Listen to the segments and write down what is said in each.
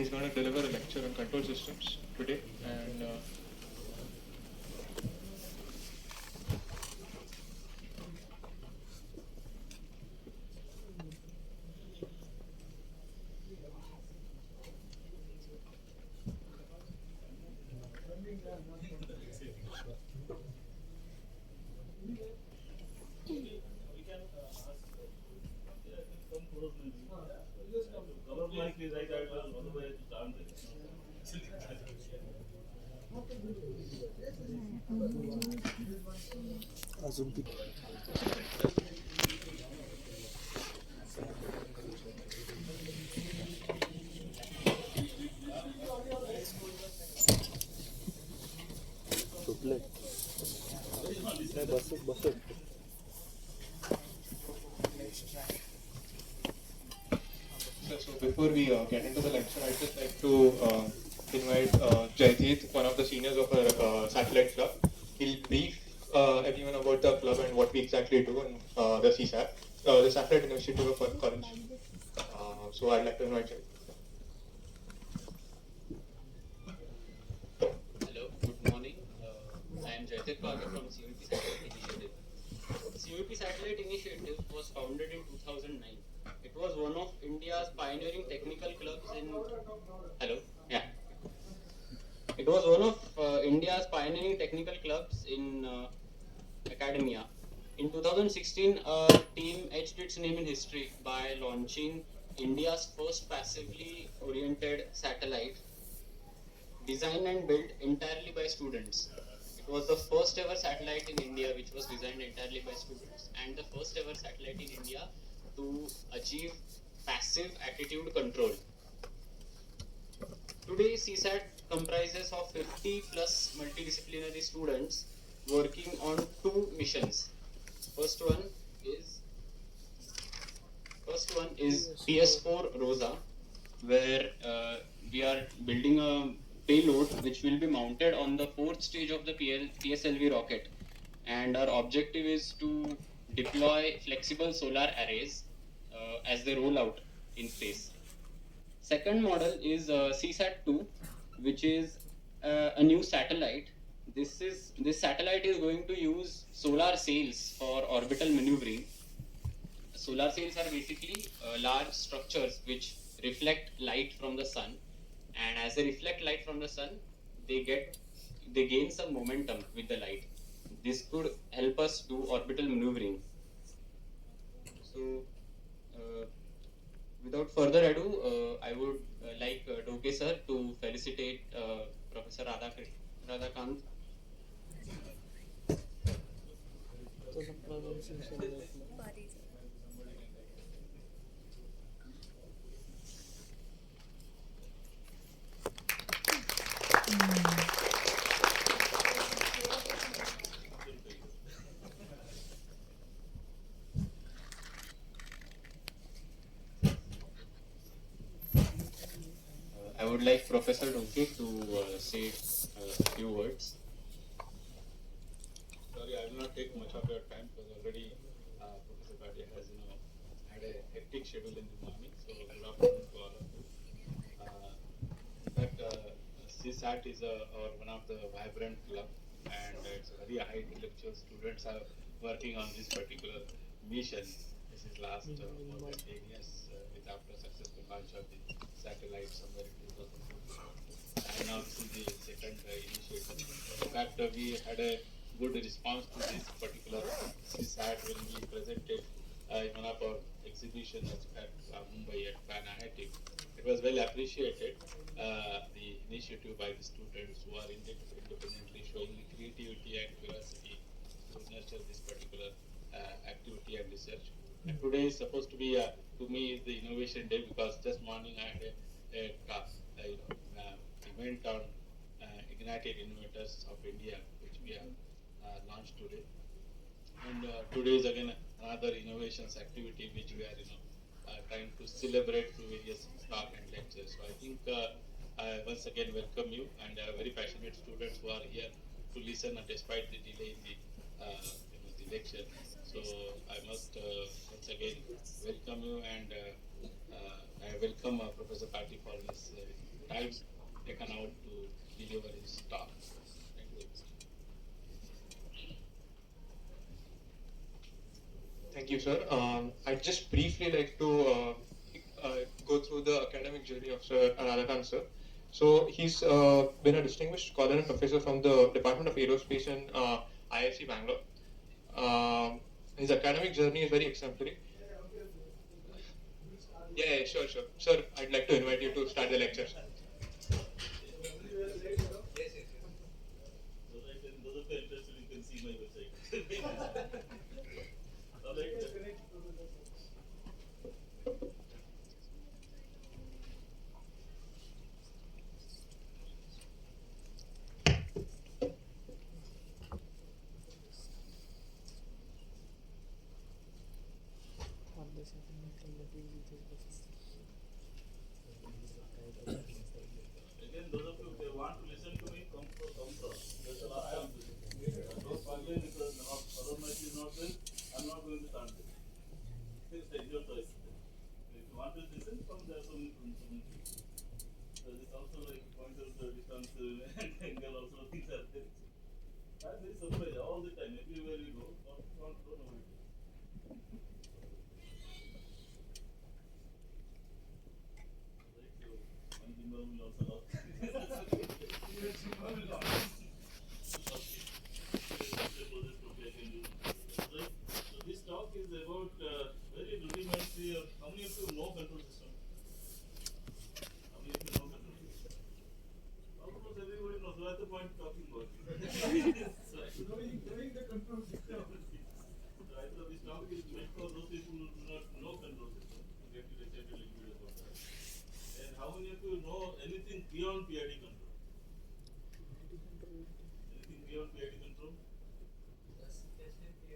He's going to deliver a lecture on control systems today, and so before we get into the lecture, I'd just like to invite Jaideep, one of the seniors of our satellite club. He'll brief everyone about the club and what we exactly do in the CSAT, the Satellite Initiative of College. So I'd like to invite Jaideep. Hello, good morning. I am Jaideep from CVP Satellite Initiative. CVP Satellite Initiative was founded in 2009. It was one of India's pioneering technical clubs in. Hello, yeah. It was one of India's pioneering technical clubs in academia. In 2016, our team etched its name in history by launching India's first passively oriented satellite, designed and built entirely by students. It was the first ever satellite in India which was designed entirely by students, and the first ever satellite in India to achieve passive attitude control. Today, CSAT comprises of 50 plus multidisciplinary students working on two missions. First one is PS4 Rosa, where we are building a payload which will be mounted on the fourth stage of the PSLV rocket, and our objective is to deploy flexible solar arrays as they roll out in space. Second model is CSAT-2, which is a new satellite. This satellite is going to use solar sails for orbital maneuvering. Solar sails are basically large structures which reflect light from the sun, and as they reflect light from the sun, they gain some momentum with the light. This could help us do orbital maneuvering. So, without further ado, I would like Doke sir to felicitate Professor Radhakant. I would like Professor Doke to say a few words. Sorry, I will not take much of your time because already Professor Bhatia has had a hectic schedule in the morning. So good afternoon to all of you. In fact, CSAT is one of the vibrant club, and it's a very high intellectual. Students are working on this particular mission. This is last more than 10 years with after successful launch of the satellite somewhere in 2014. And now this is the second initiative. In fact, we had a good response to this particular CSAT when we presented in one of our exhibitions at Mumbai at Pan IIT. It was well appreciated, the initiative by the students who are independently showing the creativity and curiosity to nurture this particular activity and research. And today is supposed to be, to me, is the innovation day because just morning I had event on Ignited Innovators of India, which we have launched today. And today is again another innovations activity which we are trying to celebrate through various talk and lectures. So I think I once again welcome you, and very passionate students who are here to listen despite the delay in the lecture. So I must once again welcome you, and I welcome Professor Patti for this time taken out to deliver his talk. Thank you very much. Thank you, sir. I'd just briefly like to go through the academic journey of Sir Radhakant, sir. So he's been a distinguished scholar and professor from the Department of Aerospace in IISc Bangalore. His academic journey is very exemplary. Yeah, sure, sure. Sir, I'd like to invite you to start the lecture. Those of you interested, you can see my website. All right. Again, those of you who want to listen to me, come from. That's the last time. Don't forget because other mic is not there. I'm not going to start this. It's your choice. If you want to listen, come there. Some. So this also like pointers, distance, and angle. Also things are there. I'm very surprised all the time. Everywhere you go, don't know what it is. One symbol will also lock. So this talk is about very rudimentary. How many of you know control system? How many of you know control system? Almost everybody knows. That's the point talking about. Knowing the control system. Right. So this talk is meant for those people who do not know control system. To get you excited a little bit about that. And how many of you know anything beyond PID control? Anything beyond PID control?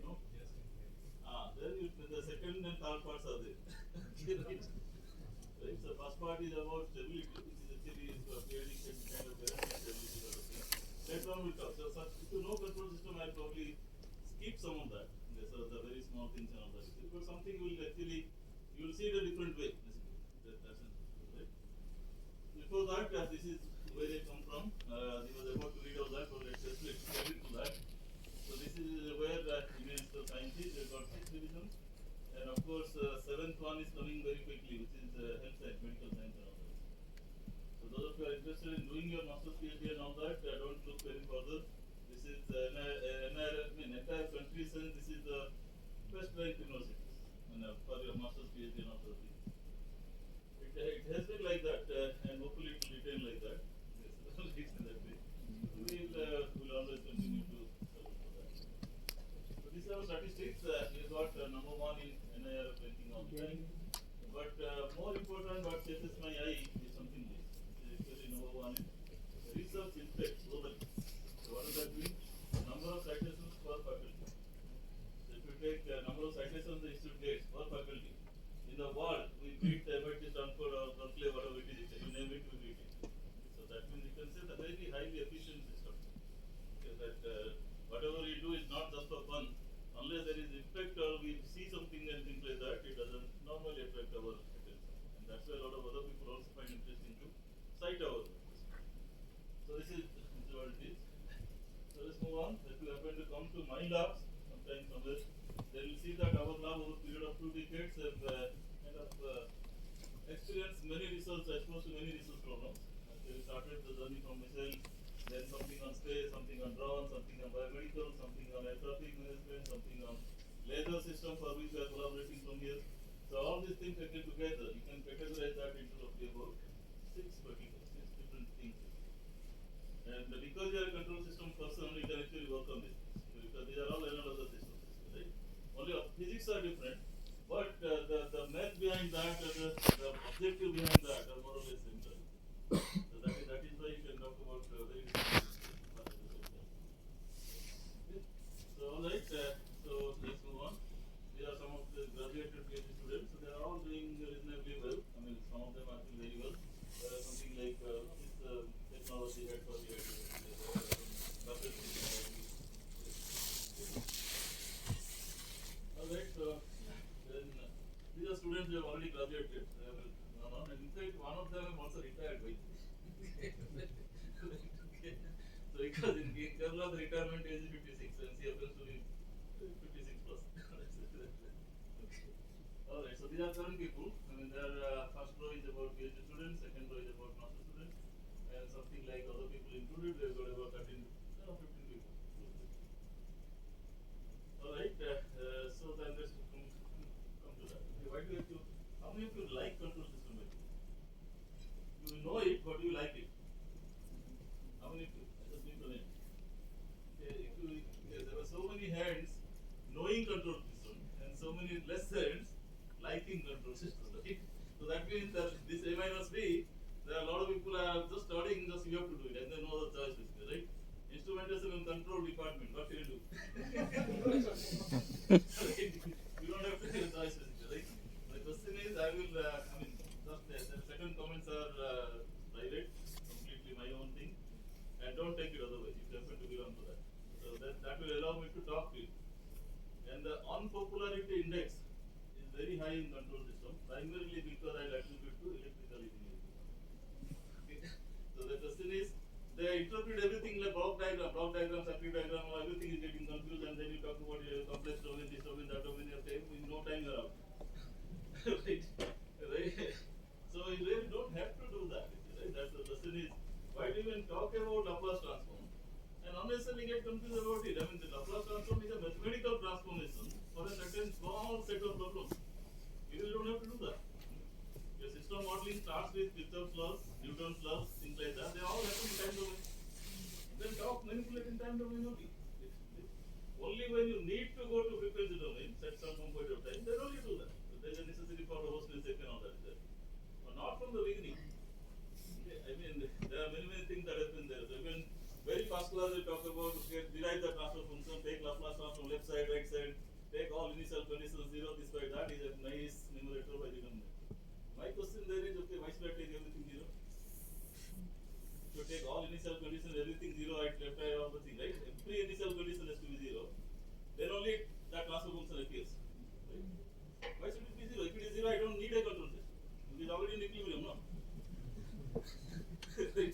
No? Then the second and third parts are there. Right? Right? So first part is about stability, which is actually PID kind of guaranteed stability sort of thing. Later on we'll talk. So if you know control system, I'll probably skip some of that. So the very small things and all that. But something will actually, you will see it a different way. That's right. Before that, this is where I come from. He was about to read all that, but let's just get into that. So this is where Indian science is. We've got 6 divisions. And of course, 7th one is coming very quickly, which is health science, medical science and all that. So those of you who are interested in doing your master's PhD and all that, don't look very further. This is entire country sense, this is the best ranked universities for your master's PhD and all those things. It has been like that, and hopefully it will retain like that. Yes, at least in that way. We'll always continue to support for that. So these are our statistics. We got number 1 in NIR ranking all the time. But more important, what catches my eye is something this. Actually, number 1 is research impact globally. So what does that mean? Number of citations per faculty. So if you take number of citations the institute gets per faculty, in the world, we beat MIT, Stanford, or Berkeley, whatever it is, you name it, we beat it. So that means you can say the very highly efficient system. Okay, that whatever you do is not just for fun. Unless there is impact or we see something and things like that, it doesn't normally attract our attention. And that's why a lot of other people also find interesting to cite our work. So this is what it is. So let's move on. If you happen to come to my labs sometime somewhere, they will see that our lab over a period of 2 decades have kind of experienced many results, exposed to many research problems. We started the journey from missile, then something on space, something on drones, something on biomedical, something on air traffic management, something on laser system for which we are collaborating from here. So all these things taken together, you can categorize that into roughly about 6 different things. And because you are a control system person, you can actually work on this. Because these are all another systems, right? Only physics are different, but the math behind that, the objective behind that are more or less similar. So that is why you can talk about very different things. Okay. So alright, so let's move on. These are some of the graduated PhD students. So they are all doing reasonably well. I mean, some of them are of the retirement age is 56 and she happens to be 56 plus. Okay. Alright, so these are 7 people. I mean, their first row is about PhD students, second row is about master students, and something like other people included, we've got about 13, 15 people. Alright, so then let's come to that. Okay, why do you have to, how many of you like control system? You know it, but you like it. How many of you? I just need to name. Okay, there were so many hands knowing control system and so many less hands liking control system, right? So that means that this A minus B, there are a lot of people are just studying, just you have to do it, and then no other choice is there, right? Instrumentation and control department, what can you do? You don't have to take a choice, right? The question is, I will, just the second comments are private, completely my own thing, and don't take it otherwise, if you happen to belong to that. So that will allow me to talk to you. And the unpopularity index is very high in control system, primarily because I attribute to electrical engineering. Okay. So the question is, they interpret everything like block diagram, circuit diagram, everything is getting confused, and then you talk about complex domain, this domain, that domain, in no time you're out. Right? Right? So you really don't have to do that. Right? That's the question is, why do you even talk about Laplace transform? And unnecessarily get confused about it. I mean, the Laplace transform is a mathematical transformation for a certain small set of problems. You really don't have to do that. Your system modeling starts with Kirchhoff's laws, Newton's laws, things like that. They all happen in time domain. Then talk manipulate in time domain only. Only when you need to go to frequency domain at some point of time, then only do that. So there is a necessity for robustness check and all that is there. But not from the beginning. Okay, I mean, there are many things that happen there. So even very first class we talk about, okay, derive the transfer function, take Laplace transform left side, right side, take all initial conditions 0, this by that is a nice numerator by denominator. My question there is, okay, why should I take everything 0? If you take all initial conditions, everything 0 at left side of the thing, right? Every initial condition has to be 0. Then only that transfer function appears. Right? Why should it be 0? If it is 0, I don't need a control system. It is already in equilibrium, no? Right?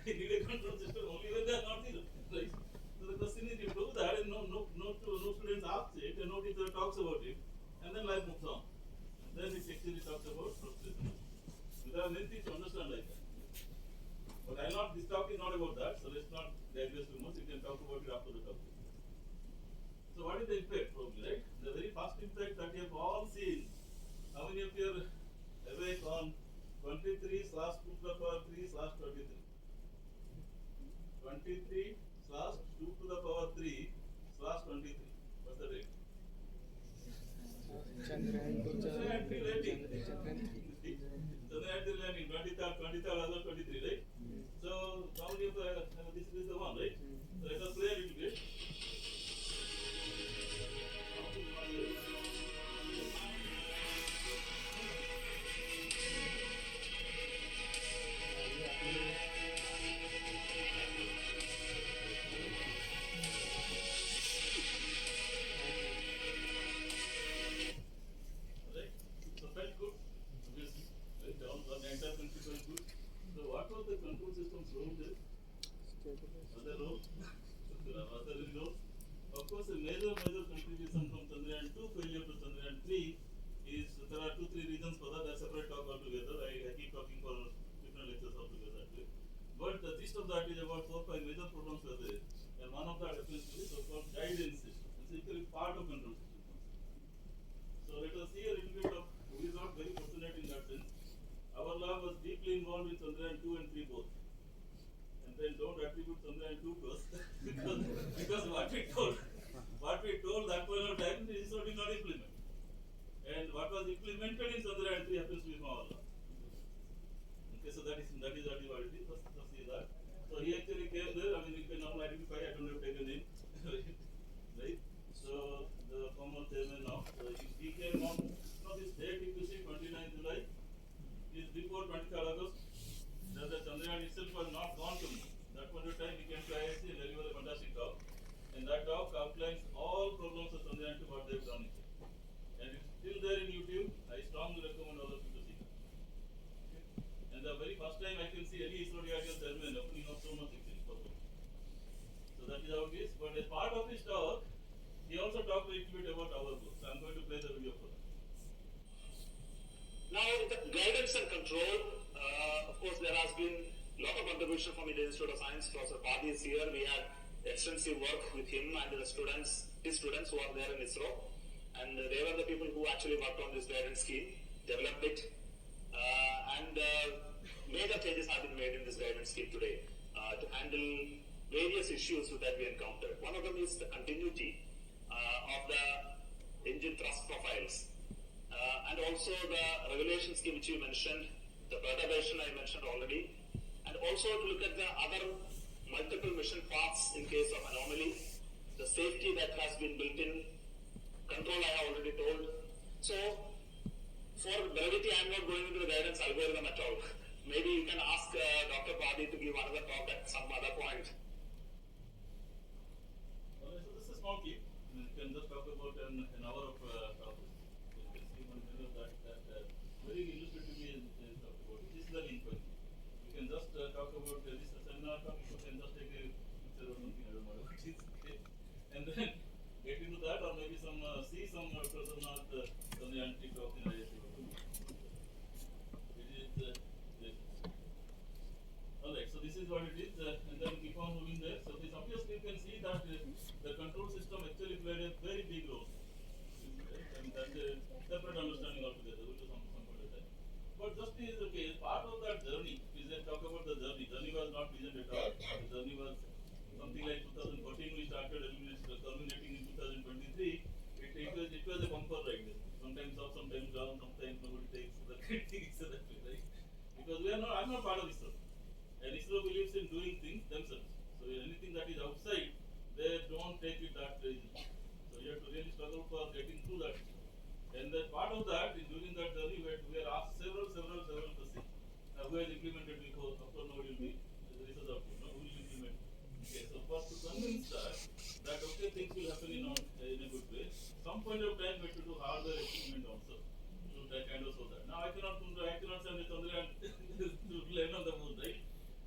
I need a control system only when they are not 0. Right? So the question is, you do that and no students ask it, and no teacher talks about it, and then life moves on. Then it actually talks about frustration. There are many things to understand like that. But this talk is not about that, so let's not digress too much. You can talk about it after the talk. So what is the impact probably, right? The very first impact that you have all seen, how many of you are awake on 23/2^3/23? 23/2^3/23. What's the rate? Chandrayaan 3 landing. Chandrayaan 3 landing, 23rd August 23, right? So, how many of this is the one, right? So, let us play a little bit. Right? So felt good, obviously. Right? The entire principle is good. So what was the control system's role there? Was there role? Was there any role? Of course, a major contribution from Chandrayaan 2 failure to Chandrayaan 3 is there are 2-3 reasons for that. That's separate talk altogether. I keep talking for different lectures altogether actually. But the gist of that is about 4-5 major problems were there, and one of that happens to be so-called guidance system. It's actually part of control system. So let us see a little bit of who is not very fortunate in that sense. Our lab was deeply involved in Chandrayaan 2 and 3 both. And then don't attribute Chandrayaan 2 to us because what we told that point of time is not implemented. And what was implemented in Chandrayaan 3 happens to be from our lab. Okay, so that is what it is. Let's see that. So he actually came there. I mean, you can now identify. I don't have to take a name, right? So the former chairman now, he came on. This date if you see 29 July is before 23rd August. That the Chandrayaan itself was not gone to me. That point of time he came to IISc and delivered a fantastic talk. And that talk outlines all problems of Chandrayaan to what they've done. And it's still there in YouTube. I strongly recommend all of you to see it. Okay? And the very first time I can see any IISc chairman opening up so much actually. So That is how it is. But as part of his talk, he also talked a little bit about our book. So I'm going to play the video for that. Now, the guidance and control, of course, there has been a lot of contribution from Indian Institute of Science. Professor Padi is here. We had extensive work with him and the students, his students who are there in ISRO. And they were the people who actually worked on this guidance scheme, developed it. Major changes have been made in this guidance scheme today to handle various issues that we encountered. One of them is the continuity of the engine thrust profiles. And also the regulation scheme which you mentioned, the perturbation I mentioned already, and also to look at the other multiple mission paths in case of anomaly, the safety that has been built in, control I have already told. So, for brevity, I am not going into the guidance algorithm at all. Maybe you can ask Dr. Padi to give another talk at some other point. So this is a small clip. You can just talk about an hour of topics. You can see one minute of that very illustratively is talked about. This is the link point. You can just talk about this seminar talk. You can just take a picture or something. I don't know what it is, and then get into that, or maybe see some person not on the antique talk in IISc. Alright, so this is what it is, and then keep on moving there. So this obviously you can see that the control system actually played a very big role. Right? And that's a separate understanding altogether. We'll do some point of time. But just is okay, part of that journey is that talk about the journey. Journey was not vision at all. The journey was something like 2014 we started culminating in 2023. It was a bumper ride. Sometimes up, sometimes down, sometimes nobody takes the credit, right? Because I'm not part of ISRO. And ISRO believes in doing things themselves. So anything that is outside, they don't take it that easily. So you have to really struggle for getting through that. And then part of that, during that journey, we are asked several questions. Now, who has implemented before? Of course, nobody will be. The research output. No, who will implement? Okay, so first to convince us that okay, things will happen in a good way. Some point of time we have to do hardware experiment also. To that kind of so that. Now I cannot send a Chandrayaan to land on the moon, right?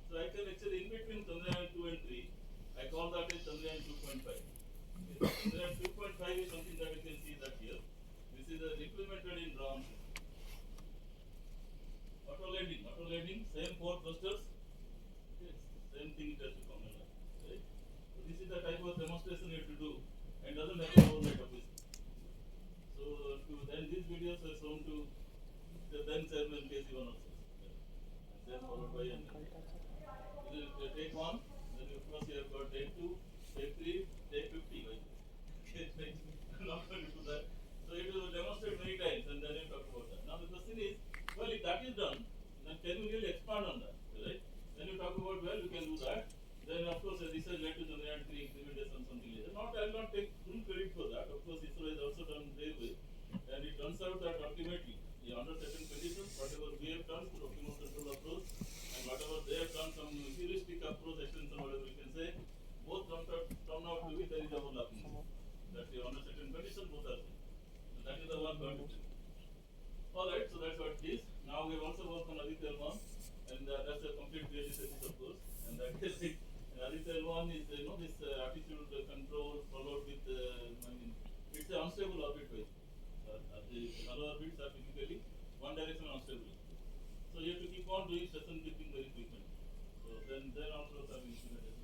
So I can actually, in between Chandrayaan 2 and 3, I call that as Chandrayaan 2.5. Okay. Chandrayaan 2.5 is something that you can see that here. This is implemented in ground. Auto landing, same 4 thrusters. Okay. Same thing it has to come in. Right? So this is the type of demonstration you have to do, and doesn't happen overnight, obviously. So then these videos are shown to the then chairman KC1 also. And then followed by take 1, then of course you have got take 2, take 3, take 50. Right? I'm not going to do that. So it will demonstrate many times and then you talk about that. Now the question is, well, if that is done, then can we really expand on that? Right? Then you talk about, well, you can do that. Then of course research led to Chandrayaan 3 implementation, something like that. I will not take full credit for that. Of course ISRO has also done their way. And it turns out that ultimately, under certain conditions, whatever we have done through optimal control approach, and whatever they have done, some heuristic approach, extension, whatever you can say, both turned out to be very overlapping. That under certain conditions, both are same. So that is the one condition. Alright, so that's what it is. Now we have also worked on Aditya L1, and that's a complete realization, of course. And that is it. And Aditya L1 is, this attitude control followed with, it's an unstable orbit way. The other orbits are typically one direction unstable. So you have to keep on doing session keeping very frequently. So then also have implemented.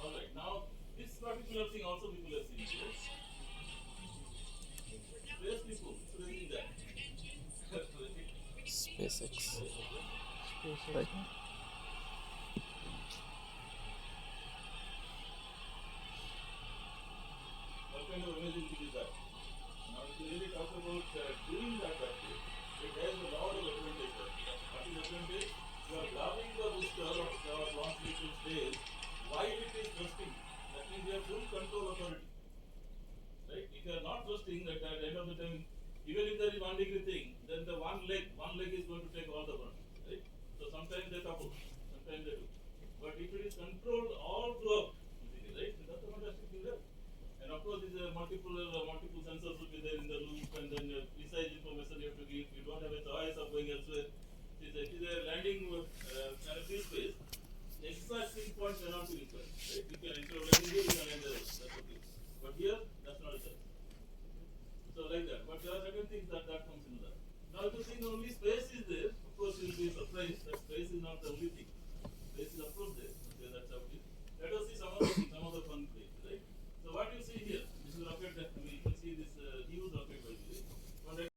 Alright, now this particular thing also people have seen. Yes? Space people, so they think that. SpaceX. Right. What kind of amazing thing is that? Now, if you really talk about doing that way, it has a lot of advantages. What is the advantage? You are grabbing the booster of our launch vehicle stage while it is thrusting. That means you have full control authority. Right? If you are not thrusting, at the end of the time, even if there is 1 degree thing, then the one leg is going to take all the brunt. Right? So sometimes they couple, sometimes they do. But if it is controlled all throughout, right? That's a fantastic thing there. And of course, these multiple sensors will be there in the loop, and then precise information you have to give. You don't have a choice of going elsewhere. It is a landing kind of free space. The exact pinpoint cannot be required. Right? You can, instead of landing think only space is there. Of course, you will be surprised that space is not the only thing. Space is of course there. Okay, that's how it is. Let us see some of the things.